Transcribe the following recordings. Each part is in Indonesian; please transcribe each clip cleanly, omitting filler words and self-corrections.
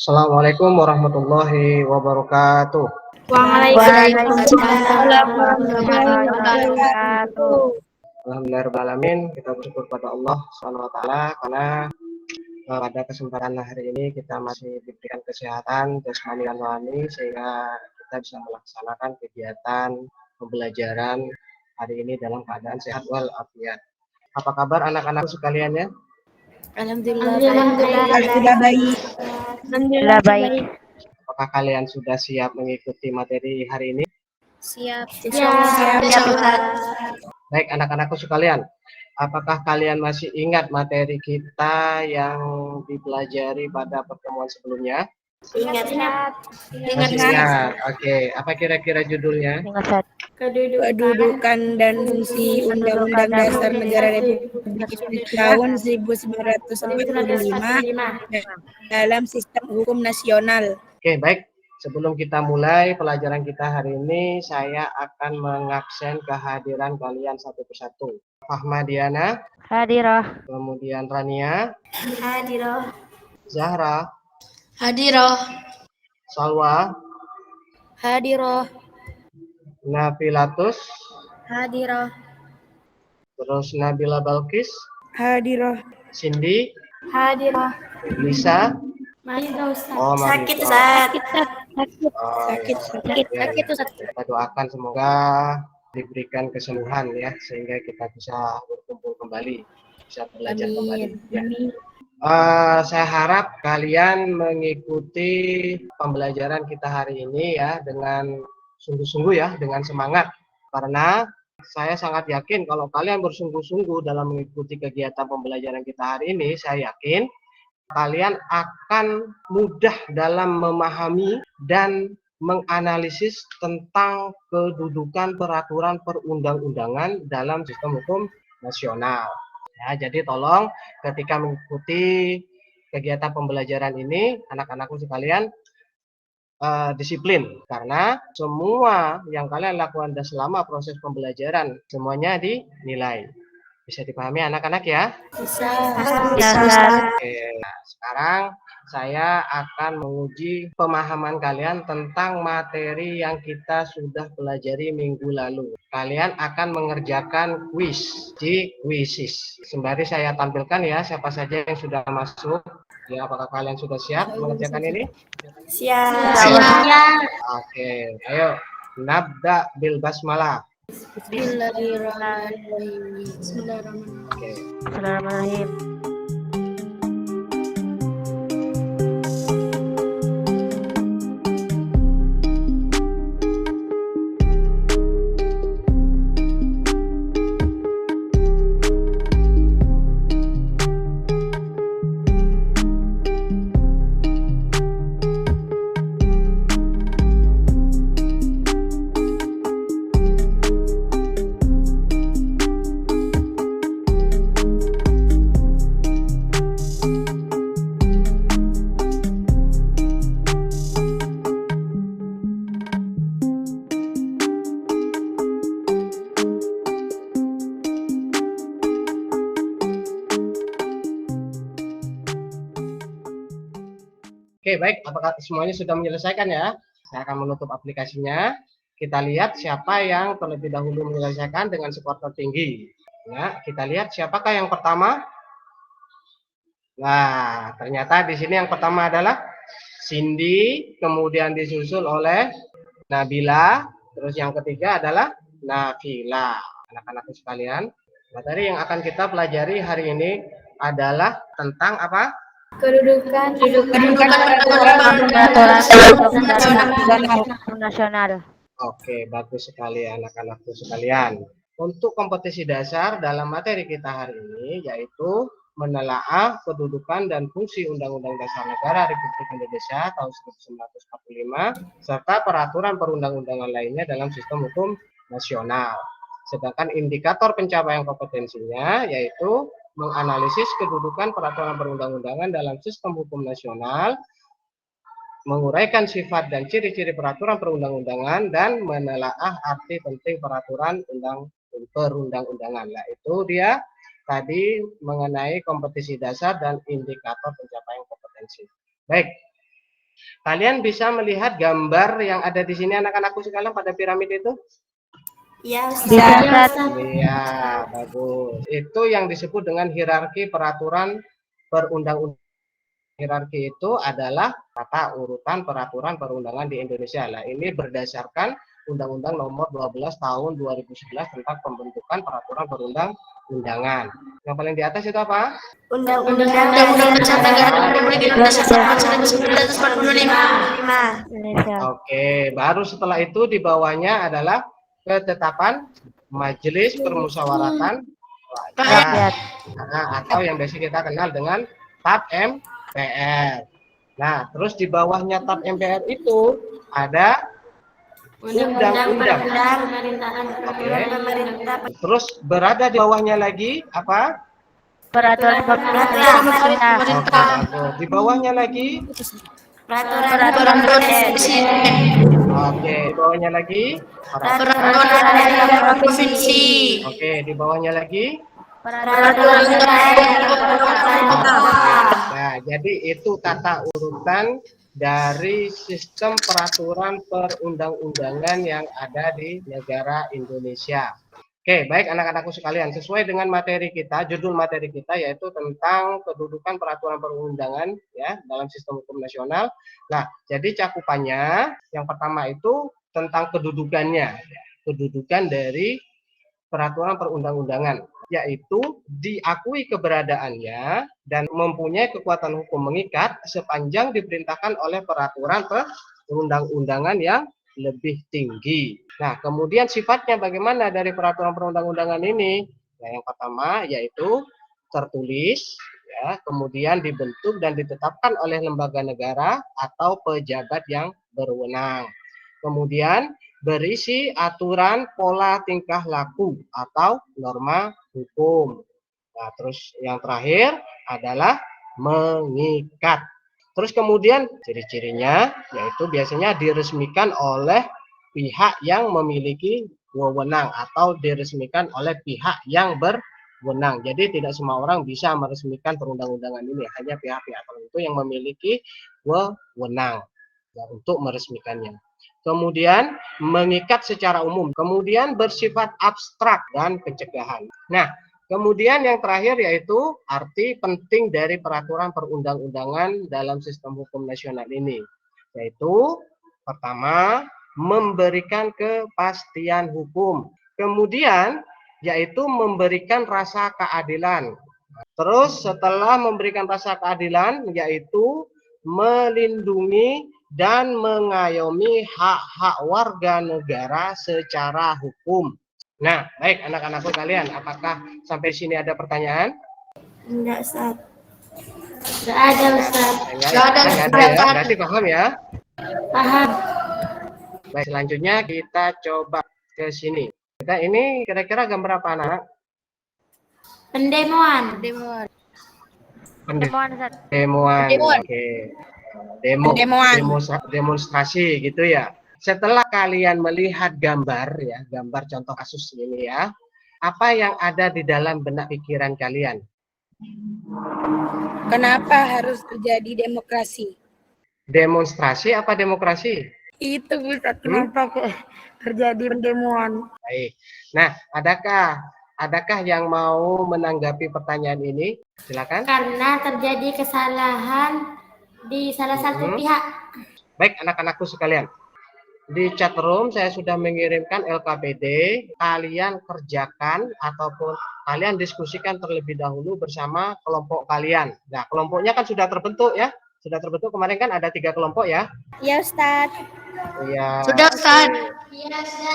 Assalamualaikum warahmatullahi wabarakatuh. Waalaikumsalam Warahmatullahi warahmatullahi wabarakatuh. wabarakatuh. Alhamdulillahirrahmanirrahim. Kita bersyukur pada Allah Subhanahu wa taala karena pada kesempatan hari ini kita masih diberikan kesehatan jasmani dan rohani sehingga kita bisa melaksanakan kegiatan pembelajaran hari ini dalam keadaan sehat walafiat. Apa kabar anak-anak sekalian ya? Alhamdulillah baik. Alhamdulillah baik. Apakah kalian sudah siap mengikuti materi hari ini? Siap. Baik anak-anakku sekalian, apakah kalian masih ingat materi kita yang dipelajari pada pertemuan sebelumnya? Ingat. Masih ingat. Oke, apa kira-kira judulnya? Kedudukan dan fungsi Undang-Undang Dasar Negara Republik Indonesia tahun 1945 dalam sistem hukum nasional. Oke, baik. Sebelum kita mulai pelajaran kita hari ini, saya akan mengabsen kehadiran kalian satu persatu. Fahmadiana, Hadirah. kemudian Rania, Hadirah. Zahra, Hadirah. Salwa, Hadirah. Nafilatus, Hadirah. terus Nabila Balkis, Hadirah. Cindy, Hadirah. Lisa, oh Sakit, Marito. Ustaz. Oh, Sakit. ya. Sakit, Ustaz. Kita doakan semoga diberikan kesembuhan ya sehingga kita bisa berkumpul kembali, bisa belajar kembali. Ya. Saya harap kalian mengikuti pembelajaran kita hari ini ya dengan sungguh-sungguh ya, dengan semangat. Karena saya sangat yakin kalau kalian bersungguh-sungguh dalam mengikuti kegiatan pembelajaran kita hari ini, saya yakin kalian akan mudah dalam memahami dan menganalisis tentang kedudukan peraturan perundang-undangan dalam sistem hukum nasional. Ya, jadi tolong ketika mengikuti kegiatan pembelajaran ini, anak-anakku sekalian disiplin karena semua yang kalian lakukan selama proses pembelajaran semuanya dinilai. Bisa dipahami anak-anak ya? Bisa. Oke, nah, sekarang saya akan menguji pemahaman kalian tentang materi yang kita sudah pelajari minggu lalu. Kalian akan mengerjakan kuis di Quizzes. Sembari saya tampilkan ya siapa saja yang sudah masuk. Ya, apakah kalian sudah siap mengerjakan ini? Siap. Oke, ayo. Nabda bil basmalah. Bismillahirrahmanirrahim. Oke. Bismillahirrahmanirrahim. Oke, baik. Apakah semuanya sudah menyelesaikan ya? Saya akan menutup aplikasinya. Kita lihat siapa yang terlebih dahulu menyelesaikan dengan skor tertinggi. Nah, kita lihat siapakah yang pertama. Nah, ternyata di sini yang pertama adalah Cindy, kemudian disusul oleh Nabila, terus yang ketiga adalah Nafila. Anak-anak sekalian, materi yang akan kita pelajari hari ini adalah tentang apa? Kedudukan nasional. Oke, bagus sekali anak-anakku sekalian. Untuk kompetisi dasar dalam materi kita hari ini yaitu menelaah kedudukan dan fungsi Undang-Undang Dasar Negara Republik Indonesia tahun 1945 serta peraturan perundang-undangan lainnya dalam sistem hukum nasional. Sedangkan indikator pencapaian kompetensinya yaitu menganalisis kedudukan peraturan perundang-undangan dalam sistem hukum nasional, menguraikan sifat dan ciri-ciri peraturan perundang-undangan, dan menelaah arti penting peraturan perundang-undangan. Nah, itu dia tadi mengenai kompetisi dasar dan indikator pencapaian kompetensi. Baik, Kalian bisa melihat gambar yang ada di sini anak-anakku sekalian pada piramid itu? Ya, Bisa. Iya, bagus. Itu yang disebut dengan hierarki peraturan perundang-undangan. Hierarki itu adalah tata urutan peraturan perundangan di Indonesia. Nah, ini berdasarkan Undang-Undang Nomor 12 Tahun 2011 tentang pembentukan peraturan perundang-undangan. Yang paling di atas itu apa? Undang-Undang Dasar Negara Republik Indonesia tahun 1945. Oke, baru setelah itu di bawahnya adalah ketetapan Majelis Permusyawaratan Rakyat, atau yang biasa kita kenal dengan TAP MPR. Nah, terus di bawahnya TAP MPR itu ada undang-undang. Oke. Terus berada di bawahnya lagi apa? Peraturan pemerintah. Oke, bagus. Di bawahnya lagi? Peraturan Presiden. Oke, di bawahnya lagi? Peraturan daerah provinsi. Oke, di bawahnya lagi? Peraturan daerah provinsi. Nah, jadi itu tata urutan dari sistem peraturan perundang-undangan yang ada di negara Indonesia. Oke, baik anak-anakku sekalian, sesuai dengan materi kita, judul materi kita yaitu tentang kedudukan peraturan perundangan ya dalam sistem hukum nasional. Nah, jadi cakupannya yang pertama itu tentang kedudukannya, kedudukan dari peraturan perundang-undangan, yaitu diakui keberadaannya dan mempunyai kekuatan hukum mengikat sepanjang diperintahkan oleh peraturan perundang-undangan yang lebih tinggi. Nah, kemudian sifatnya bagaimana dari peraturan perundang-undangan ini? Nah, yang pertama yaitu tertulis, ya, kemudian dibentuk dan ditetapkan oleh lembaga negara atau pejabat yang berwenang. Kemudian berisi aturan pola tingkah laku atau norma hukum. Nah, terus yang terakhir adalah mengikat. Terus kemudian ciri-cirinya yaitu biasanya diresmikan oleh pihak yang memiliki wewenang atau diresmikan oleh pihak yang berwenang. Jadi tidak semua orang bisa meresmikan perundang-undangan ini, hanya pihak-pihak tertentu yang memiliki wewenang untuk meresmikannya. Kemudian mengikat secara umum, kemudian bersifat abstrak dan pencegahan. Nah, kemudian yang terakhir yaitu arti penting dari peraturan perundang-undangan dalam sistem hukum nasional ini, yaitu pertama memberikan kepastian hukum, kemudian yaitu memberikan rasa keadilan. Terus setelah memberikan rasa keadilan yaitu melindungi dan mengayomi hak-hak warga negara secara hukum. Nah, baik anak-anakku kalian, apakah sampai sini ada pertanyaan? Enggak, Ustaz. Enggak ada, Ustaz. Enggak ada ya, berarti paham ya? Paham. Baik, selanjutnya kita coba ke sini. Kita ini kira-kira gambar apa anak? Pendemoan. Demoan. Oke. Demonstrasi gitu ya. Setelah kalian melihat gambar ya, gambar contoh kasus ini ya, apa yang ada di dalam benak pikiran kalian? Kenapa harus terjadi demokrasi? Demonstrasi apa demokrasi? Itu bisa kenapa kok terjadi pendemoan? Baik. Nah, adakah yang mau menanggapi pertanyaan ini? Silakan. Karena terjadi kesalahan di salah satu pihak. Baik, anak-anakku sekalian. Di chat room saya sudah mengirimkan LKPD, kalian kerjakan ataupun kalian diskusikan terlebih dahulu bersama kelompok kalian. Nah, kelompoknya kan sudah terbentuk ya? Sudah terbentuk kemarin kan ada 3 kelompok ya? Ya, Ustaz. Iya. Sudah, Ustaz.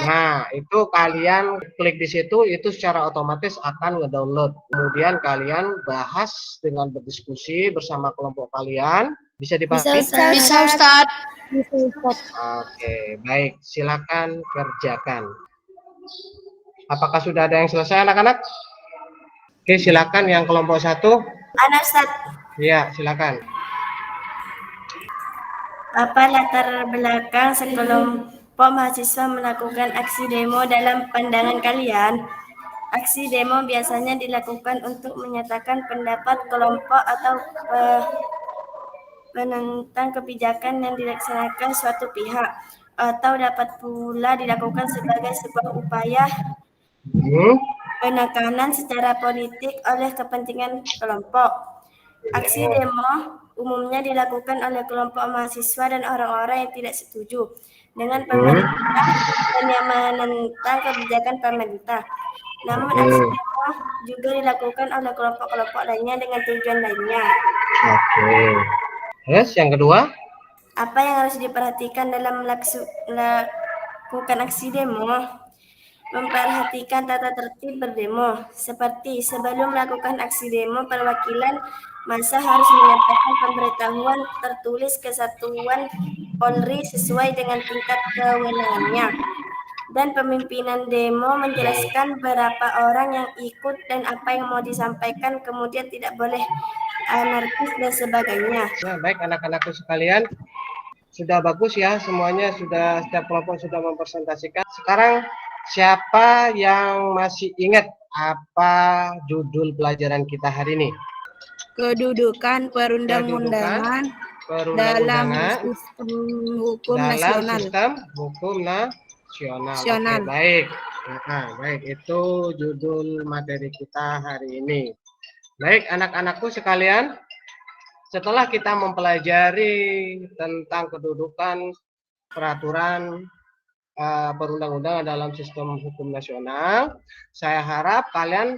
Nah, itu kalian klik di situ, itu secara otomatis akan ngedownload. Kemudian kalian bahas dengan berdiskusi bersama kelompok kalian. Bisa dipahami? Bisa, Ustaz. Oke, baik. Silakan kerjakan. Apakah sudah ada yang selesai, anak-anak? Oke, silakan yang kelompok 1. Ada, Ustaz. Iya, silakan. Apa latar belakang sekelompok mahasiswa melakukan aksi demo dalam pandangan kalian? Aksi demo biasanya dilakukan untuk menyatakan pendapat kelompok atau menentang kebijakan yang dilaksanakan suatu pihak, atau dapat pula dilakukan sebagai sebuah upaya penekanan secara politik oleh kepentingan kelompok. Aksi demo umumnya dilakukan oleh kelompok mahasiswa dan orang-orang yang tidak setuju dengan pemerintah dan yang menentang kebijakan pemerintah. Namun aksi demo juga dilakukan oleh kelompok-kelompok lainnya dengan tujuan lainnya. Oke. Terus yang kedua? Apa yang harus diperhatikan dalam melakukan aksi demo? Memperhatikan tata tertib berdemo, seperti sebelum melakukan aksi demo, perwakilan massa harus menyampaikan pemberitahuan tertulis ke Satuan Polri sesuai dengan tingkat kewenangannya. Dan pemimpinan demo menjelaskan berapa orang yang ikut dan apa yang mau disampaikan, kemudian tidak boleh anarkis dan sebagainya. Nah, baik anak-anakku sekalian, sudah bagus ya semuanya, sudah setiap kelompok sudah mempresentasikan. Sekarang siapa yang masih ingat apa judul pelajaran kita hari ini? Kedudukan perundang-undangan dalam sistem hukum nasional. Sistem hukum nasional. Oke, baik. Nah, baik, itu judul materi kita hari ini. Baik, anak-anakku sekalian, setelah kita mempelajari tentang kedudukan peraturan perundang-undangan dalam sistem hukum nasional, saya harap kalian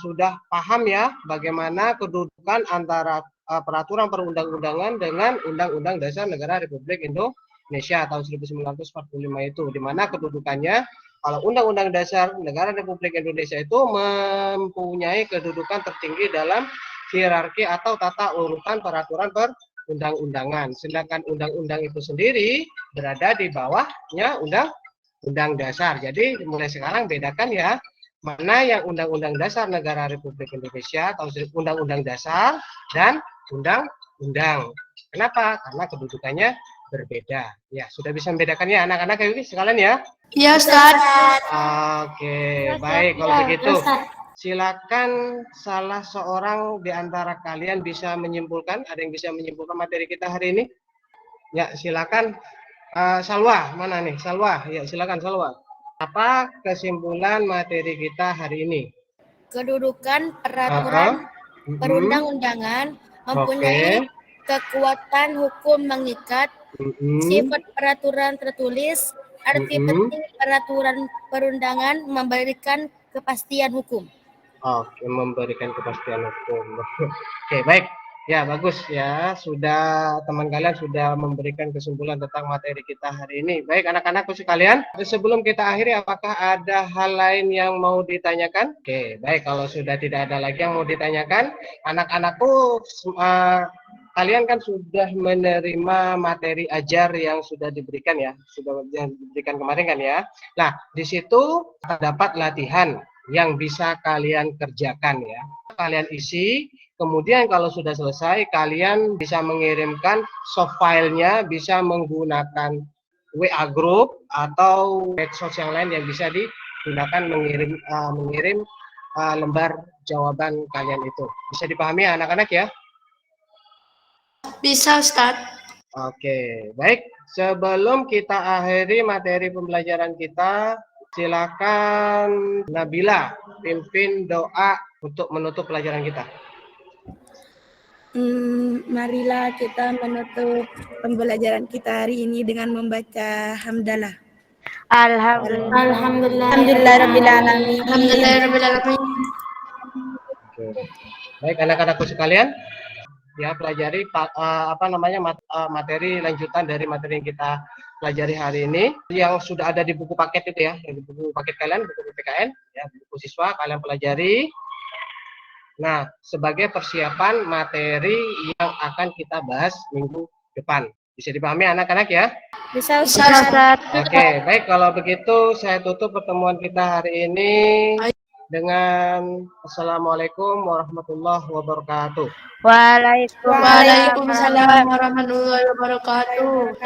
sudah paham ya bagaimana kedudukan antara peraturan perundang-undangan dengan Undang-Undang Dasar Negara Republik Indonesia tahun 1945 itu, di mana kedudukannya kalau Undang-Undang Dasar Negara Republik Indonesia itu mempunyai kedudukan tertinggi dalam hierarki atau tata urutan peraturan perundang-undangan. Sedangkan undang-undang itu sendiri berada di bawahnya Undang-Undang Dasar. Jadi mulai sekarang bedakan ya, mana yang Undang-Undang Dasar Negara Republik Indonesia atau Undang-Undang Dasar dan undang-undang. Kenapa? Karena kedudukannya berbeda. Ya, sudah bisa membedakan ya anak-anak sekalian ya? Iya, Ustaz. Oke, baik kalau begitu. Silakan salah seorang di antara kalian bisa menyimpulkan, ada yang bisa menyimpulkan materi kita hari ini? Ya, silakan. Salwa, mana nih? Salwa, ya silakan Salwa. Apa kesimpulan materi kita hari ini? Kedudukan peraturan perundang-undangan mempunyai kekuatan hukum mengikat, sifat peraturan tertulis, arti penting peraturan perundangan memberikan kepastian hukum. Oke, memberikan kepastian hukum. Oke, baik. Ya, bagus ya. Sudah teman kalian sudah memberikan kesimpulan tentang materi kita hari ini. Baik, anak-anakku sekalian, sebelum kita akhiri, apakah ada hal lain yang mau ditanyakan? Oke, baik. Kalau sudah tidak ada lagi yang mau ditanyakan, anak-anakku, kalian kan sudah menerima materi ajar yang sudah diberikan ya, sudah diberikan kemarin kan ya. Nah, di situ terdapat latihan yang bisa kalian kerjakan ya. Kalian isi, kemudian kalau sudah selesai kalian bisa mengirimkan soft filenya, bisa menggunakan WA group atau medsos yang lain yang bisa digunakan mengirim lembar jawaban kalian itu. Bisa dipahami ya anak-anak ya? Bisa, Ustaz. Oke, baik. Sebelum kita akhiri materi pembelajaran kita, silakan Nabila pimpin doa untuk menutup pelajaran kita. Marilah kita menutup pembelajaran kita hari ini dengan membaca hamdalah. Alhamdulillahirabbil alamin. Oke. Baik anak-anakku sekalian, ya pelajari materi lanjutan dari materi yang kita pelajari hari ini yang sudah ada di buku paket itu ya, yang di buku paket kalian, buku PPKN ya, buku siswa kalian pelajari. Nah, sebagai persiapan materi yang akan kita bahas minggu depan. Bisa dipahami anak-anak ya? Bisa, Ustaz. Oke, baik kalau begitu saya tutup pertemuan kita hari ini dengan Assalamualaikum warahmatullahi wabarakatuh. Waalaikumsalam warahmatullahi wabarakatuh.